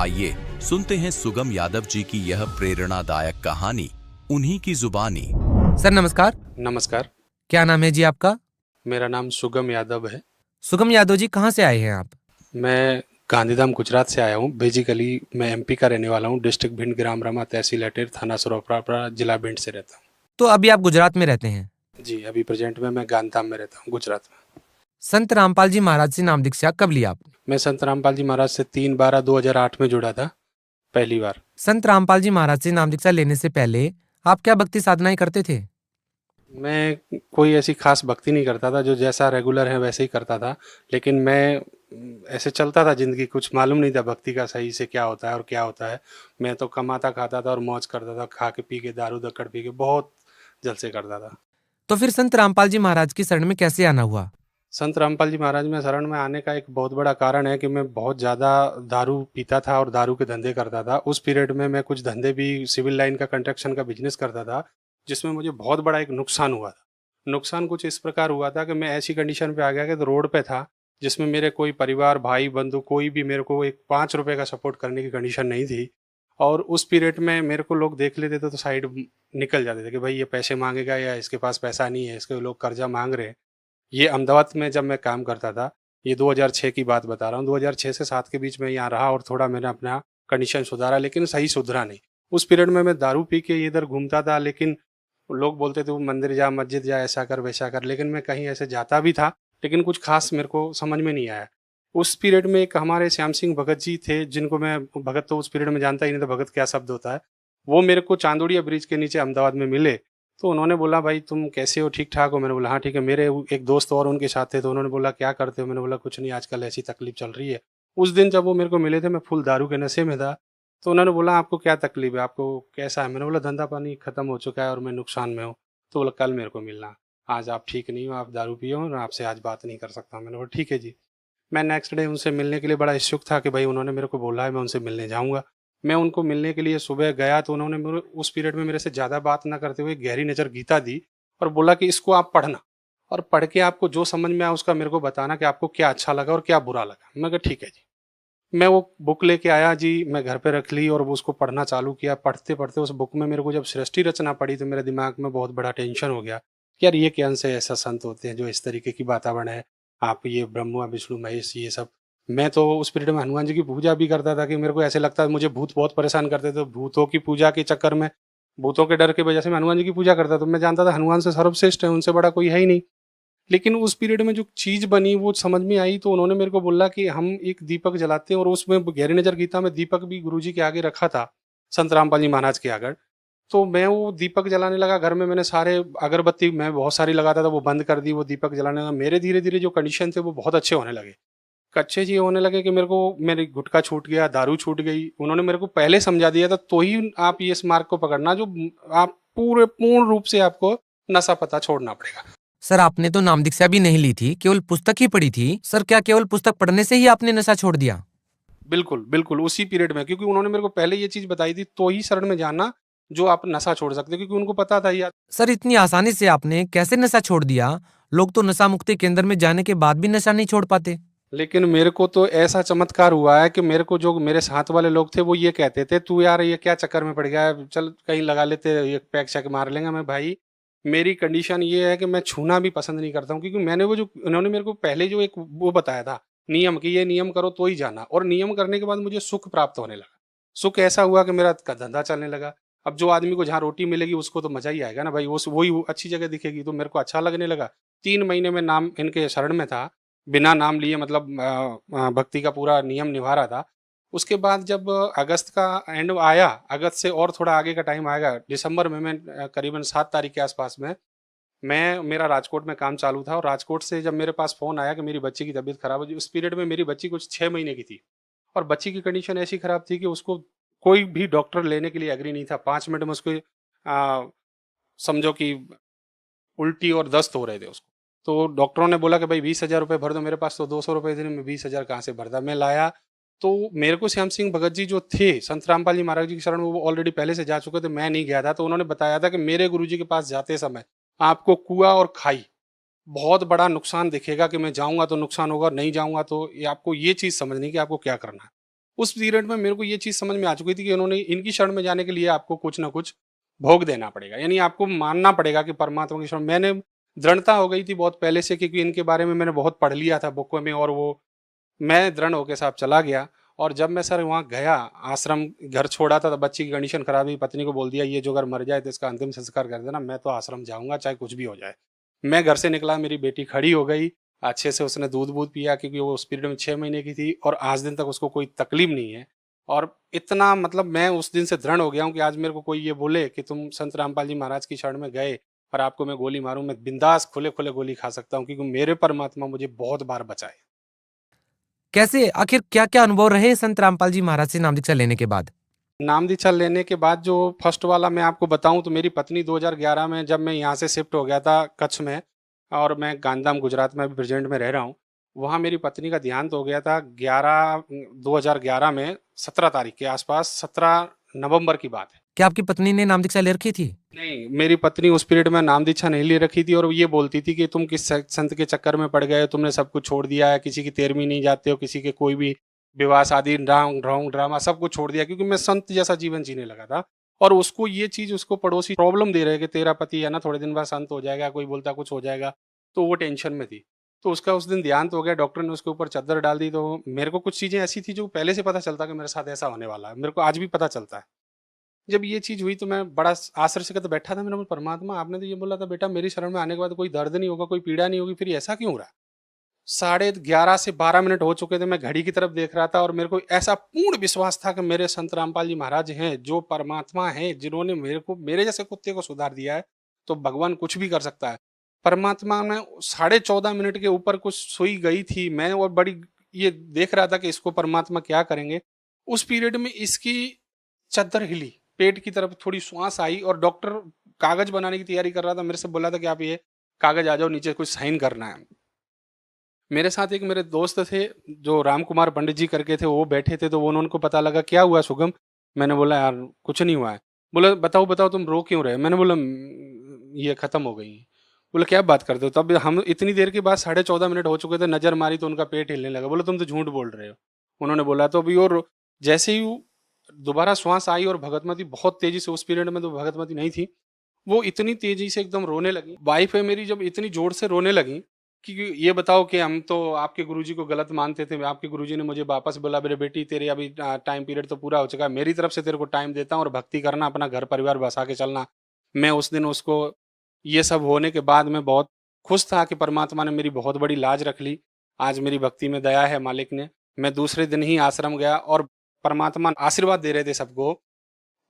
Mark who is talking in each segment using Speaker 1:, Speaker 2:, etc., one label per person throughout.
Speaker 1: आइए सुनते हैं सुगम यादव जी की यह प्रेरणादायक कहानी उन्हीं की जुबानी।
Speaker 2: सर नमस्कार।
Speaker 3: नमस्कार।
Speaker 2: क्या नाम है जी आपका?
Speaker 3: मेरा नाम सुगम यादव है।
Speaker 2: सुगम यादव जी कहाँ से आए हैं आप?
Speaker 3: मैं गांधीधाम गुजरात से आया हूँ। बेसिकली मैं एमपी का रहने वाला हूँ। डिस्ट्रिक्ट भिंड, ग्राम रमा, तहसील अटेर, थाना सरौपरा, जिला भिंड से रहता हूँ।
Speaker 2: तो अभी आप गुजरात में रहते हैं?
Speaker 3: जी, अभी प्रेजेंट में मैं गांधीधाम में रहता हूँ, गुजरात में।
Speaker 2: संत रामपाल जी महाराज से नाम दीक्षा कब लिया आपने?
Speaker 3: मैं संत रामपाल जी महाराज से 3/12/2008 में जुड़ा था, पहली बार।
Speaker 2: संत रामपाल जी महाराज से नाम दीक्षा लेने से पहले आप क्या भक्ति साधनाएं करते थे?
Speaker 3: मैं कोई ऐसी खास भक्ति नहीं करता था, जो जैसा रेगुलर है वैसे ही करता था। लेकिन मैं ऐसे चलता था ज़िंदगी, कुछ मालूम नहीं था भक्ति का सही से क्या होता है और क्या होता है। मैं तो कमाता खाता था और मौज करता था, खा के पी के, दारू दक्कड़ पी के बहुत जलसे करता था।
Speaker 2: तो फिर संत रामपाल जी महाराज की शरण में कैसे आना हुआ?
Speaker 3: संत रामपाल जी महाराज में शरण में आने का एक बहुत बड़ा कारण है कि मैं बहुत ज़्यादा दारू पीता था और दारू के धंधे करता था। उस पीरियड में मैं कुछ धंधे भी, सिविल लाइन का, कंस्ट्रक्शन का बिजनेस करता था, जिसमें मुझे बहुत बड़ा एक नुकसान हुआ था। नुकसान कुछ इस प्रकार हुआ था कि मैं ऐसी कंडीशन पे आ गया कि तो रोड पे था, जिसमें मेरे कोई परिवार, भाई बंधु, कोई भी मेरे को एक 5 रुपए का सपोर्ट करने की कंडीशन नहीं थी। और उस पीरियड में मेरे को लोग देख लेते थे तो साइड निकल जाते थे कि भाई ये पैसे मांगेगा या इसके पास पैसा नहीं है, इसके लोग कर्जा मांग रहे हैं। ये अहमदाबाद में जब मैं काम करता था, ये 2006 की बात बता रहा हूँ। 2006 से 7 के बीच में यहाँ रहा और थोड़ा मैंने अपना कंडीशन सुधारा, लेकिन सही सुधरा नहीं। उस पीरियड में मैं दारू पी के इधर घूमता था, लेकिन लोग बोलते थे वो मंदिर जा, मस्जिद जा, ऐसा कर वैसा कर, लेकिन मैं कहीं ऐसे जाता भी था, लेकिन कुछ खास मेरे को समझ में नहीं आया। उस पीरियड में एक हमारे श्याम सिंह भगत जी थे, जिनको मैं, भगत तो उस पीरियड में जानता ही नहीं था भगत क्या शब्द होता है। वो मेरे को चांदोड़िया ब्रिज के नीचे अहमदाबाद में मिले। तो उन्होंने बोला, भाई तुम कैसे हो, ठीक ठाक हो? मैंने बोला हाँ ठीक है। मेरे एक दोस्त और उनके साथ थे, तो उन्होंने बोला क्या करते हो? मैंने बोला कुछ नहीं, आजकल ऐसी तकलीफ चल रही है। उस दिन जब वो मेरे को मिले थे, मैं फुल दारू के नशे में था। तो उन्होंने बोला आपको क्या तकलीफ है, आपको कैसा है? मैंने बोला धंधा पानी खत्म हो चुका है और मैं नुकसान में हूँ। तो बोला कल मेरे को मिलना, आज आप ठीक नहीं हो, आप दारू पिए हो और आपसे आज बात नहीं कर सकता। मैंने बोला ठीक है जी। मैं नेक्स्ट डे उनसे मिलने के लिए बड़ा इच्छुक था कि भाई उन्होंने मेरे को बोला है, मैं उनसे मिलने जाऊँगा। मैं उनको मिलने के लिए सुबह गया, तो उन्होंने मेरे उस पीरियड में मेरे से ज़्यादा बात ना करते हुए गहरी नज़र गीता दी और बोला कि इसको आप पढ़ना और पढ़ के आपको जो समझ में आया उसका मेरे को बताना कि आपको क्या अच्छा लगा और क्या बुरा लगा। मैं कहा ठीक है जी। मैं वो बुक लेके आया जी, मैं घर पे रख ली और वो उसको पढ़ना चालू किया। पढ़ते-पढ़ते उस बुक में मेरे को जब सृष्टि रचना पड़ी, तो मेरे दिमाग में बहुत बड़ा टेंशन हो गया कि यार ये कौन से ऐसा संत होते हैं जो इस तरीके की वातावरण है, आप ये ब्रह्मा विष्णु महेश ये सब। मैं तो उस पीरियड में हनुमान जी की पूजा भी करता था कि मेरे को ऐसे लगता है, मुझे भूत बहुत परेशान करते थे। भूतों की पूजा के चक्कर में, भूतों के डर की वजह से मैं हनुमान जी की पूजा करता था। तो मैं जानता था हनुमान से सर्वश्रेष्ठ है, उनसे बड़ा कोई है ही नहीं। लेकिन उस पीरियड में जो चीज़ बनी वो समझ में आई, तो उन्होंने मेरे को बोला कि हम एक दीपक जलाते हैं, और उसमें गहरी नज़र गीता में दीपक भी गुरुजी के आगे रखा था, संत रामपाल जी महाराज के आगे। तो मैं वो दीपक जलाने लगा घर में। मैंने सारे अगरबत्ती मैं बहुत सारी लगाता था, वो बंद कर दी, वो दीपक जलाने लगा। मेरे धीरे-धीरे जो कंडीशन थे वो बहुत अच्छे होने लगे। अच्छे ये होने लगे कि मेरे को, मेरी गुटखा छूट गया, दारू छूट गई। उन्होंने मेरे को पहले समझा दिया था, तो ही आप ये इस मार्ग को पकड़ना जो आप पूर्ण रूप से आपको नशा पता छोड़ना पड़ेगा।
Speaker 2: सर आपने तो नाम दीक्षा भी नहीं ली थी, केवल पुस्तक ही पढ़ी थी। सर क्या केवल पुस्तक पढ़ने से ही आपने नशा छोड़ दिया?
Speaker 3: बिल्कुल, बिल्कुल, उसी पीरियड में, क्योंकि उन्होंने मेरे को पहले ये चीज़ बताई थी, तो ही शरण में जाना जो आप नशा छोड़ सकते हो, क्योंकि उनको पता था यार।
Speaker 2: सर इतनी आसानी से आपने कैसे नशा छोड़ दिया? लोग तो नशा मुक्ति केंद्र में जाने के बाद भी नशा नहीं छोड़ पाते।
Speaker 3: लेकिन मेरे को तो ऐसा चमत्कार हुआ है कि मेरे को जो मेरे साथ वाले लोग थे वो ये कहते थे, तू यार ये क्या चक्कर में पड़ गया है, चल कहीं लगा लेते, ये पैक शैक मार लेंगे। मैं भाई, मेरी कंडीशन ये है कि मैं छूना भी पसंद नहीं करता हूँ, क्योंकि मैंने वो जो उन्होंने मेरे को पहले जो एक वो बताया था नियम, कि ये नियम करो तो ही जाना, और नियम करने के बाद मुझे सुख प्राप्त होने लगा। सुख ऐसा हुआ कि मेरा धंधा चलने लगा। अब जो आदमी को जहाँ रोटी मिलेगी उसको तो मजा ही आएगा ना भाई, वो वही अच्छी जगह दिखेगी, तो मेरे को अच्छा लगने लगा। 3 महीने में नाम इनके शरण में था, बिना नाम लिए, मतलब भक्ति का पूरा नियम निभा रहा था। उसके बाद जब अगस्त का एंड आया, अगस्त से और थोड़ा आगे का टाइम आएगा, दिसंबर में मैं करीबन 7 तारीख के आसपास में, मेरा राजकोट में काम चालू था, और राजकोट से जब मेरे पास फ़ोन आया कि मेरी बच्ची की तबीयत खराब हो गई। उस पीरियड में मेरी बच्ची कुछ 6 महीने की थी, और बच्ची की कंडीशन ऐसी खराब थी कि उसको कोई भी डॉक्टर लेने के लिए एग्री नहीं था। 5 मिनट में उसको समझो कि उल्टी और दस्त हो रहे थे उसको। तो डॉक्टरों ने बोला कि भाई 20,000 रुपये भर दो। मेरे पास तो 200 रुपये थे, मैं 20,000 कहाँ से भरता। मैं लाया, तो मेरे को श्याम सिंह भगत जी जो थे, संत रामपाल जी महाराज जी की शरण में, वो ऑलरेडी पहले से जा चुके थे, मैं नहीं गया था। तो उन्होंने बताया था कि मेरे गुरुजी के पास जाते समय आपको कुआं और खाई बहुत बड़ा नुकसान दिखेगा, कि मैं जाऊँगा तो नुकसान होगा, नहीं जाऊँगा तो ये आपको ये चीज़ समझनी कि आपको क्या करना है। उस पीरियड में मेरे को ये चीज़ समझ में आ चुकी थी कि उन्होंने इनकी शरण में जाने के लिए आपको कुछ ना कुछ भोग देना पड़ेगा। यानी आपको मानना पड़ेगा कि परमात्मा की शरण मैंने दृढ़ता हो गई थी बहुत पहले से, क्योंकि इनके बारे में मैंने बहुत पढ़ लिया था बुक में, और वो मैं दृढ़ होके साहब चला गया। और जब मैं सर वहाँ गया, आश्रम घर छोड़ा था, तब बच्ची की कंडीशन खराब हुई, पत्नी को बोल दिया ये जो अगर मर जाए तो इसका अंतिम संस्कार कर देना, मैं तो आश्रम जाऊँगा चाहे कुछ भी हो जाए। मैं घर से निकला, मेरी बेटी खड़ी हो गई, अच्छे से उसने दूध-वूध पिया, क्योंकि वो उस पीरियड में 6 महीने की थी और आज दिन तक उसको कोई तकलीफ नहीं है। और इतना मतलब मैं उस दिन से दृढ़ हो गया हूँ कि आज मेरे को कोई ये बोले कि तुम संत रामपाल जी महाराज की शरण में गए और आपको मैं गोली मारूँ, मैं बिंदास खुले-खुले गोली खा सकता हूँ, क्योंकि मेरे परमात्मा मुझे बहुत बार बचाए।
Speaker 2: कैसे आखिर क्या-क्या अनुभव रहे संत रामपाल जी महाराज से नाम दीक्षा लेने के बाद?
Speaker 3: नाम दीक्षा लेने के बाद जो फर्स्ट वाला मैं आपको बताऊं, तो मेरी पत्नी 2011 में जब मैं यहाँ से शिफ्ट हो गया था कच्छ में, और मैं गांधीधाम गुजरात में अभी प्रेजेंट में रह रहा हूँ, वहाँ मेरी पत्नी का देहांत हो गया था 2011 में 17 तारीख के आसपास, 17 नवंबर की बात है।
Speaker 2: क्या आपकी पत्नी ने नाम दीक्षा ले रखी थी?
Speaker 3: नहीं, मेरी पत्नी उस पीरियड में नाम दीक्षा नहीं ले रखी थी, और ये बोलती थी कि तुम किस संत के चक्कर में पड़ गए हो, तुमने सब कुछ छोड़ दिया है, किसी की तेरहवीं नहीं जाते हो, किसी के कोई भी विवाह शादी ढोंग ड्रामा सब कुछ छोड़ दिया, क्योंकि मैं संत जैसा जीवन जीने लगा था। और उसको ये चीज, उसको पड़ोसी प्रॉब्लम दे रहे कि तेरा पति है ना थोड़े दिन बाद संत हो जाएगा, कोई बोलता कुछ हो जाएगा, तो वो टेंशन में थी। तो उसका उस दिन देहांत हो गया, डॉक्टर ने उसके ऊपर चादर डाल दी। तो मेरे को कुछ चीजें ऐसी थी जो पहले से पता चलता कि मेरे साथ ऐसा होने वाला है, मेरे को आज भी पता चलता है। जब ये चीज़ हुई तो मैं बड़ा आश्चर्य बैठा था। मैंने बोला परमात्मा, आपने तो ये बोला था बेटा मेरी शरण में आने के बाद कोई दर्द नहीं होगा, कोई पीड़ा नहीं होगी, फिर ये ऐसा क्यों हो रहा है? 11:30 से 12 मिनट हो चुके थे, मैं घड़ी की तरफ देख रहा था और मेरे को ऐसा पूर्ण विश्वास था कि मेरे संत रामपाल जी महाराज हैं, जो परमात्मा हैं, जिन्होंने मेरे को मेरे जैसे कुत्ते को सुधार दिया है, तो भगवान कुछ भी कर सकता है। परमात्मा ने 14.5 मिनट के ऊपर कुछ सुई गई थी, मैं और बड़ी ये देख रहा था कि इसको परमात्मा क्या करेंगे। उस पीरियड में इसकी चद्दर हिली, पेट की तरफ थोड़ी श्वास आई, और डॉक्टर कागज बनाने की तैयारी कर रहा था, मेरे से बोला था कि आप ये कागज आ जाओ नीचे, कुछ साइन करना है। मेरे साथ एक मेरे दोस्त थे जो राम कुमार पंडित जी करके थे, वो बैठे थे, तो वो उनको पता लगा क्या हुआ शुभम। मैंने बोला यार कुछ नहीं हुआ है। बोला बताओ बताओ तुम रो क्यों रहे? मैंने बोला ये खत्म हो गई। बोला क्या बात करते हो? तब हम इतनी देर के बाद 14.5 मिनट हो चुके थे, नजर मारी तो उनका पेट हिलने लगा। बोला तुम तो झूठ बोल रहे हो। उन्होंने बोला तो अभी, और जैसे ही दोबारा श्वास आई और भगतमती बहुत तेजी से, उस पीरियड में तो भगतमती नहीं थी, वो इतनी तेजी से एकदम रोने लगी। वाइफ है मेरी, जब इतनी जोर से रोने लगी कि ये बताओ कि हम तो आपके गुरुजी को गलत मानते थे, आपके गुरुजी ने मुझे वापस बोला मेरे बेटी तेरे अभी टाइम पीरियड तो पूरा हो चुका है, मेरी तरफ से तेरे को टाइम देता हूँ और भक्ति करना, अपना घर परिवार बसा के चलना। मैं उस दिन उसको, ये सब होने के बाद मैं बहुत खुश था कि परमात्मा ने मेरी बहुत बड़ी लाज रख ली। आज मेरी भक्ति में दया है मालिक ने। मैं दूसरे दिन ही आश्रम गया और परमात्मा आशीर्वाद दे रहे थे सबको।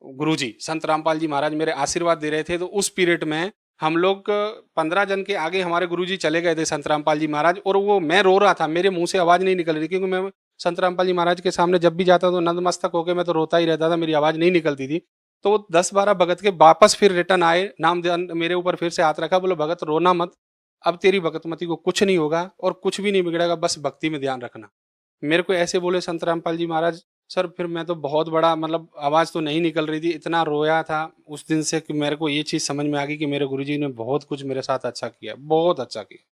Speaker 3: गुरुजी संत रामपाल जी महाराज मेरे आशीर्वाद दे रहे थे, तो उस पीरियड में हम लोग 15 जन के आगे हमारे गुरुजी चले गए थे संत रामपाल जी महाराज, और वो मैं रो रहा था, मेरे मुंह से आवाज नहीं निकल रही, क्योंकि मैं संत रामपाल जी महाराज के सामने जब भी जाता तो नतमस्तक होकर मैं तो रोता ही रहता था, मेरी आवाज नहीं निकलती थी। तो वो 10-12 भगत के वापस फिर रिटर्न आए, नाम मेरे ऊपर फिर से हाथ रखा, बोले भगत रोना मत, अब तेरी भगतमती को कुछ नहीं होगा और कुछ भी नहीं बिगड़ेगा, बस भक्ति में ध्यान रखना। मेरे को ऐसे बोले संत रामपाल जी महाराज। सर फिर मैं तो बहुत बड़ा, मतलब आवाज़ तो नहीं निकल रही थी, इतना रोया था उस दिन से कि मेरे को ये चीज़ समझ में आ गई कि मेरे गुरुजी ने बहुत कुछ मेरे साथ अच्छा किया, बहुत अच्छा किया।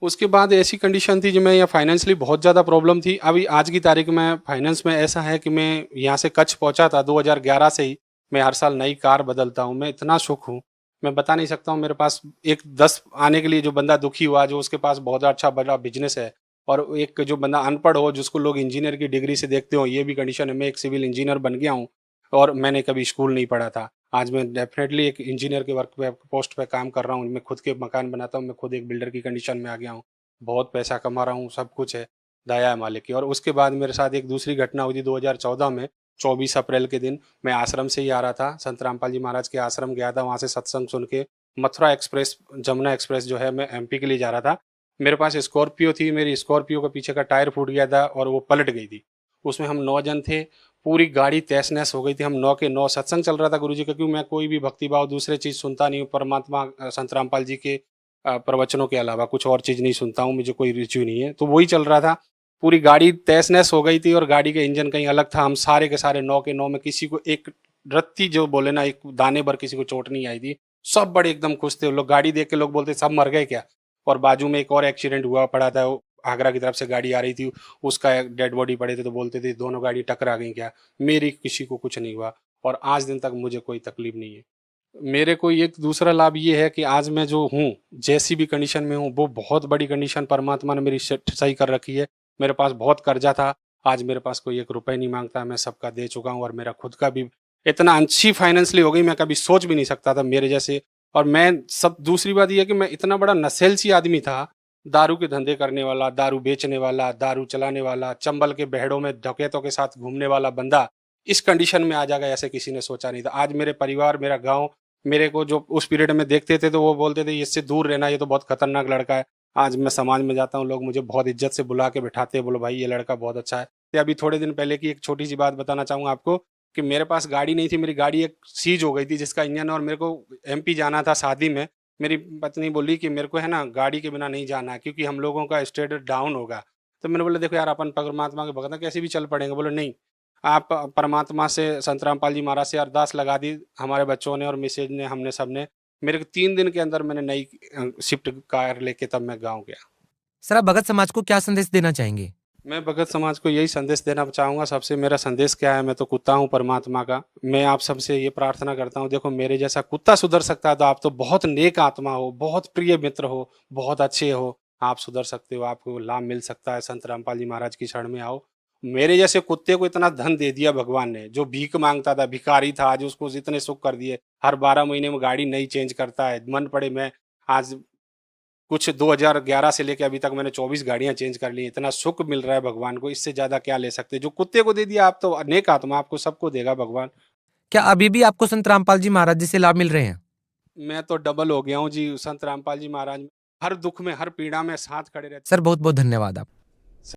Speaker 3: उसके बाद ऐसी कंडीशन थी जो मैं यहाँ फाइनेंशियली बहुत ज़्यादा प्रॉब्लम थी। अभी आज की तारीख में फाइनेंस में ऐसा है कि मैं यहाँ से कच्छ पहुँचा था 2011 से ही, मैं हर साल नई कार बदलता हूँ, मैं इतना सुख हूँ, मैं बता नहीं सकता हूँ। मेरे पास एक 10 आने के लिए जो बंदा दुखी हुआ, जो उसके पास बहुत अच्छा बड़ा बिजनेस है, और एक जो बंदा अनपढ़ हो, जिसको लोग इंजीनियर की डिग्री से देखते हो, ये भी कंडीशन है। मैं एक सिविल इंजीनियर बन गया हूँ और मैंने कभी स्कूल नहीं पढ़ा था। आज मैं डेफिनेटली एक इंजीनियर के वर्क पे पोस्ट पे काम कर रहा हूँ, मैं खुद के मकान बनाता हूँ, मैं खुद एक बिल्डर की कंडीशन में आ गया हूँ, बहुत पैसा कमा रहा हूँ, सब कुछ है, दया है मालिक की। और उसके बाद मेरे साथ एक दूसरी घटना हुई थी 2014 में, 24 अप्रैल के दिन मैं आश्रम से ही आ रहा था, संत रामपाल जी महाराज के आश्रम गया था, वहाँ से सत्संग सुन के मथुरा एक्सप्रेस, जमुना एक्सप्रेस जो है, मैं एमपी के लिए जा रहा था। मेरे पास स्कॉर्पियो थी, मेरी स्कॉर्पियो का पीछे का टायर फूट गया था और वो पलट गई थी। उसमें हम 9 जन थे, पूरी गाड़ी तहस नहस हो गई थी। हम 9 के 9 सत्संग चल रहा था गुरुजी का, क्योंकि मैं कोई भी भक्तिभाव दूसरे चीज़ सुनता नहीं हूँ, परमात्मा संत रामपाल जी के प्रवचनों के अलावा कुछ और चीज़ नहीं सुनता हूँ, मुझे कोई रुचि नहीं है, तो वही चल रहा था। पूरी गाड़ी तहस नहस हो गई थी और गाड़ी का इंजन कहीं अलग था। हम सारे के सारे 9 के 9 में किसी को एक रत्ती जो बोले ना, एक दाने भर किसी को चोट नहीं आई थी। सब बड़े एकदम खुश थे लोग, गाड़ी देख के लोग बोलते सब मर गए क्या। और बाजू में एक और एक्सीडेंट हुआ पड़ा था, आगरा की तरफ से गाड़ी आ रही थी, उसका एक डेड बॉडी पड़े थे, तो बोलते थे दोनों गाड़ी टकरा गई क्या। मेरी किसी को कुछ नहीं हुआ और आज दिन तक मुझे कोई तकलीफ नहीं है। मेरे को एक दूसरा लाभ ये है कि आज मैं जो हूँ, जैसी भी कंडीशन में हूँ, वो बहुत बड़ी कंडीशन परमात्मा ने मेरी सही कर रखी है। मेरे पास बहुत कर्जा था, आज मेरे पास कोई 1 रुपए नहीं मांगता, मैं सबका दे चुका हूँ और मेरा खुद का भी इतना अच्छी फाइनेंशियली हो गई, मैं कभी सोच भी नहीं सकता था मेरे जैसे। और मैं सब दूसरी बात ये है कि मैं इतना बड़ा नशेलसी आदमी था, दारू के धंधे करने वाला, दारू बेचने वाला, दारू चलाने वाला, चंबल के बहड़ों में डकैतों के साथ घूमने वाला बंदा इस कंडीशन में आ जाएगा, ऐसे किसी ने सोचा नहीं था। आज मेरे परिवार, मेरा गाँव मेरे को जो उस पीरियड में देखते थे तो वो बोलते थे इससे दूर रहना, ये तो बहुत खतरनाक लड़का है। आज मैं समाज में जाता हूँ, लोग मुझे बहुत इज्जत से बुला के बिठाते हैं, बोलो भाई ये लड़का बहुत अच्छा है। तो अभी थोड़े दिन पहले की एक छोटी सी बात बताना चाहूँगा आपको कि मेरे पास गाड़ी नहीं थी, मेरी गाड़ी एक सीज हो गई थी जिसका इंजन, और मेरे को एमपी जाना था शादी में। मेरी पत्नी बोली कि मेरे को है ना गाड़ी के बिना नहीं जाना है क्योंकि हम लोगों का स्टेटस डाउन होगा। तो मैंने बोला देखो यार, अपन परमात्मा के भगत हैं, कैसे भी चल पड़ेंगे। बोले नहीं, आप परमात्मा से, संत रामपाल जी महाराज से अरदास लगा दी हमारे बच्चों ने और मिसेज ने, हमने सबने। मेरे को 3 दिन के अंदर मैंने नई शिफ्ट कार लेके तब मैं गाँव गया।
Speaker 2: सर, आप भगत समाज को क्या संदेश देना चाहेंगे?
Speaker 3: मैं भगत समाज को यही संदेश देना चाहूँगा। सबसे मेरा संदेश क्या है, मैं तो कुत्ता हूँ परमात्मा का। मैं आप सबसे ये प्रार्थना करता हूँ, देखो मेरे जैसा कुत्ता सुधर सकता है तो आप तो बहुत नेक आत्मा हो, बहुत प्रिय मित्र हो, बहुत अच्छे हो, आप सुधर सकते हो, आपको लाभ मिल सकता है। संत रामपाल जी महाराज की शरण में आओ। मेरे जैसे कुत्ते को इतना धन दे दिया भगवान ने, जो भीख मांगता था, भिखारी था, आज उसको इतने सुख कर दिए। हर 12 महीने में गाड़ी नई चेंज करता है, मन पड़े मैं आज कुछ 2011 से लेके अभी तक मैंने 24 गाड़ियां चेंज कर ली। इतना सुख मिल रहा है भगवान को, इससे ज्यादा क्या ले सकते। जो कुत्ते को दे दिया, आप तो अनेक आत्मा, आपको सबको देगा भगवान।
Speaker 2: क्या अभी भी आपको संत रामपाल जी महाराज जी से लाभ मिल रहे हैं?
Speaker 3: मैं तो डबल हो गया हूँ जी, संत रामपाल जी महाराज हर दुख में, हर पीड़ा में साथ खड़े रहते।
Speaker 2: सर, बहुत बहुत धन्यवाद आप